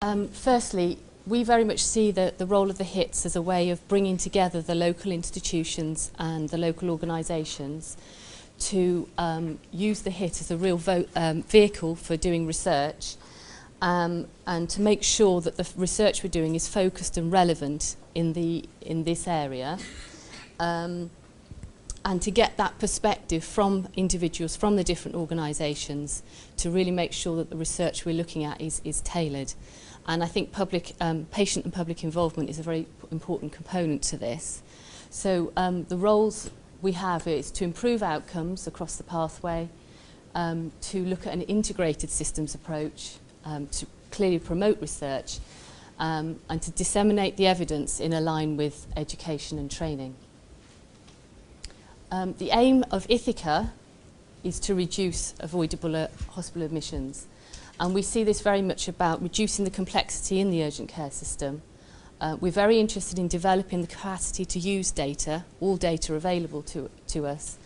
Firstly, we very much see the role of the HITs as a way of bringing together the local institutions and the local organisations to use the HIT as a real vehicle for doing research and to make sure that the research we're doing is focused and relevant in this area, and to get that perspective from individuals from the different organisations to really make sure that the research we're looking at is tailored. And I think patient and public involvement is a very important component to this. So the roles we have is to improve outcomes across the pathway, to look at an integrated systems approach, to clearly promote research, and to disseminate the evidence in line with education and training. The aim of ITHACA is to reduce avoidable hospital admissions. And we see this very much about reducing the complexity in the urgent care system. We're very interested in developing the capacity to use data, all data available to us,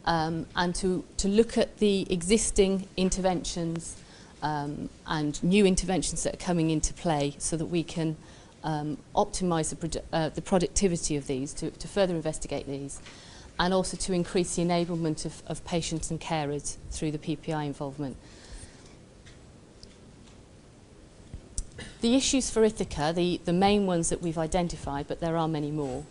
and to look at the existing interventions and new interventions that are coming into play so that we can optimise the productivity of these, to further investigate these, and also to increase the enablement of patients and carers through the PPI involvement. The issues for ITHACA, the main ones that we've identified, but there are many more.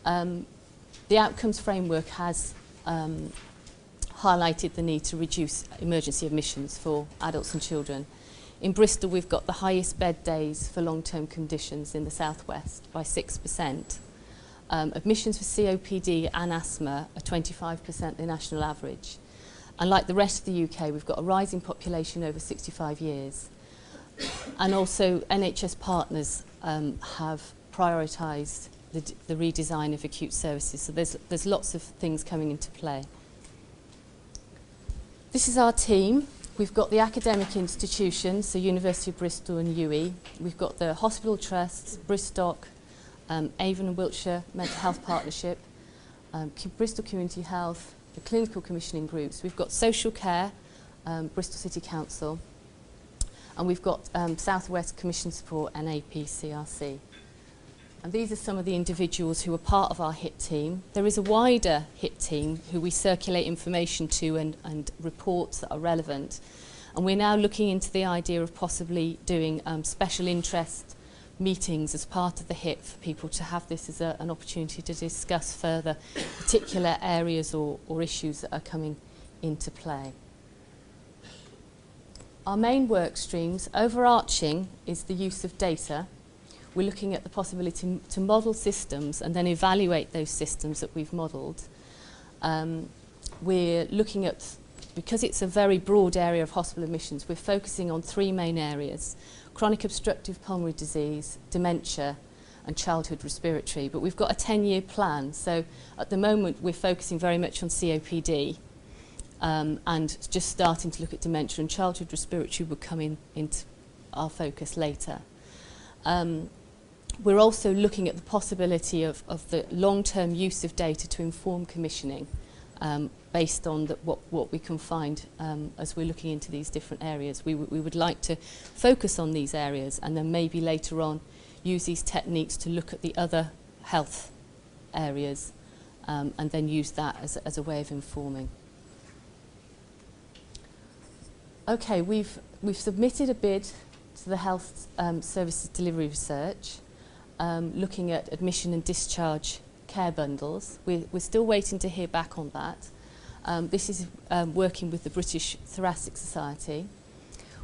The outcomes framework has highlighted the need to reduce emergency admissions for adults and children. In Bristol, we've got the highest bed days for long-term conditions in the southwest by 6%. Admissions for COPD and asthma are 25% the national average. And like the rest of the UK, we've got a rising population over 65 years. And also NHS partners have prioritised the redesign of acute services. So there's lots of things coming into play. This is our team. We've got the academic institutions, so University of Bristol and UE. We've got the hospital trusts, Bristol, Avon and Wiltshire Mental Health Partnership, Bristol Community Health, the clinical commissioning groups. We've got social care, Bristol City Council, and we've got South West Commission Support and APCRC. And these are some of the individuals who are part of our HIT team. There is a wider HIT team who we circulate information to and reports that are relevant. And we're now looking into the idea of possibly doing special interest meetings as part of the HIT for people to have this as an opportunity to discuss further particular areas or issues that are coming into play. Our main work streams, overarching, is the use of data. We're looking at the possibility to model systems and then evaluate those systems that we've modelled. We're looking at, because it's a very broad area of hospital admissions, we're focusing on three main areas: chronic obstructive pulmonary disease, dementia, and childhood respiratory. But we've got a 10-year plan, so at the moment we're focusing very much on COPD. And just starting to look at dementia, and childhood respiratory will come into our focus later. We're also looking at the possibility of the long-term use of data to inform commissioning based on what we can find as we're looking into these different areas. We would like to focus on these areas and then maybe later on use these techniques to look at the other health areas and then use that as a way of informing. Okay, we've submitted a bid to the Health Services Delivery Research, looking at admission and discharge care bundles. We're still waiting to hear back on that. This is working with the British Thoracic Society.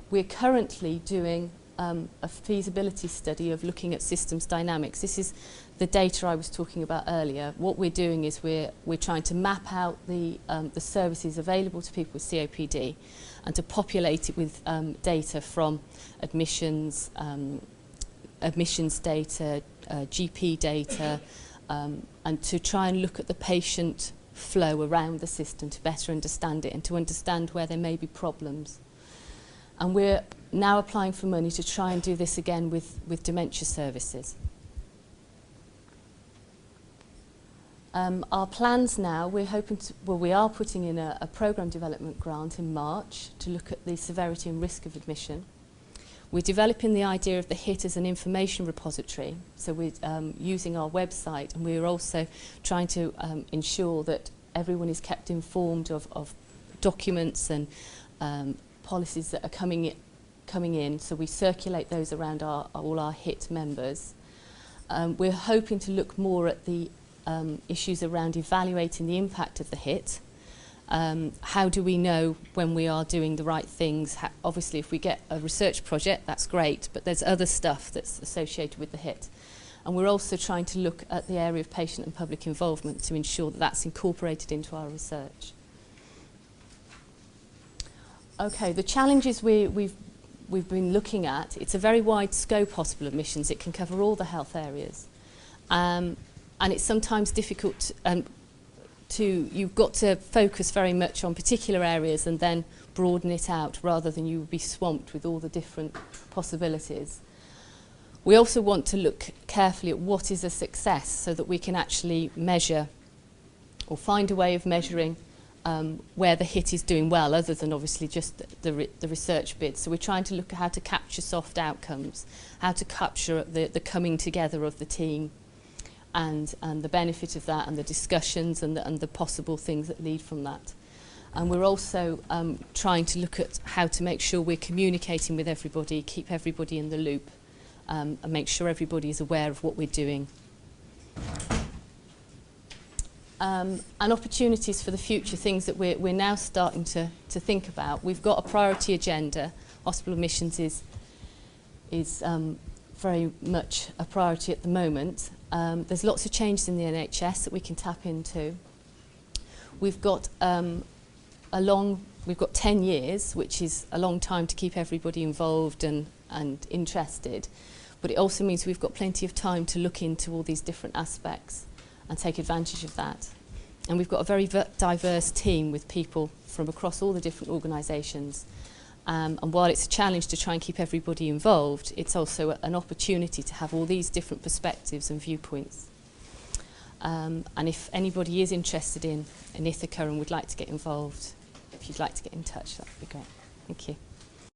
We're currently doing a feasibility study of looking at systems dynamics. This is the data I was talking about earlier. What we're doing is we're trying to map out the services available to people with COPD and to populate it with data from admissions, admissions data, GP data, and to try and look at the patient flow around the system to better understand it and to understand where there may be problems. And we're now applying for money to try and do this again with dementia services. Our plans now, we are putting in a programme development grant in March to look at the severity and risk of admission. We're developing the idea of the HIT as an information repository, so we're using our website, and we're also trying to ensure that everyone is kept informed of documents and policies that are coming in, so we circulate those around all our HIT members. We're hoping to look more at the issues around evaluating the impact of the HIT. How do we know when we are doing the right things? Obviously, if we get a research project, that's great, but there's other stuff that's associated with the HIT. And we're also trying to look at the area of patient and public involvement to ensure that that's incorporated into our research. Okay, the challenges we've been looking at, it's a very wide scope, hospital admissions. It can cover all the health areas. And it's sometimes difficult you've got to focus very much on particular areas and then broaden it out rather than you would be swamped with all the different possibilities. We also want to look carefully at what is a success so that we can actually measure or find a way of measuring where the HIT is doing well, other than obviously just the research bit. So we're trying to look at how to capture soft outcomes, how to capture the coming together of the team, and the benefit of that, and the discussions and the possible things that lead from that. And we're also trying to look at how to make sure we're communicating with everybody, keep everybody in the loop, and make sure everybody is aware of what we're doing. And opportunities for the future, things that we're now starting to think about. We've got a priority agenda. Hospital admissions is very much a priority at the moment. There's lots of changes in the NHS that we can tap into. We've got 10 years, which is a long time to keep everybody involved and interested, but it also means we've got plenty of time to look into all these different aspects and take advantage of that. And we've got a very diverse team with people from across all the different organisations. And while it's a challenge to try and keep everybody involved, it's also an opportunity to have all these different perspectives and viewpoints. And if anybody is interested in ITHACA and would like to get involved, if you'd like to get in touch, that would be great. Thank you.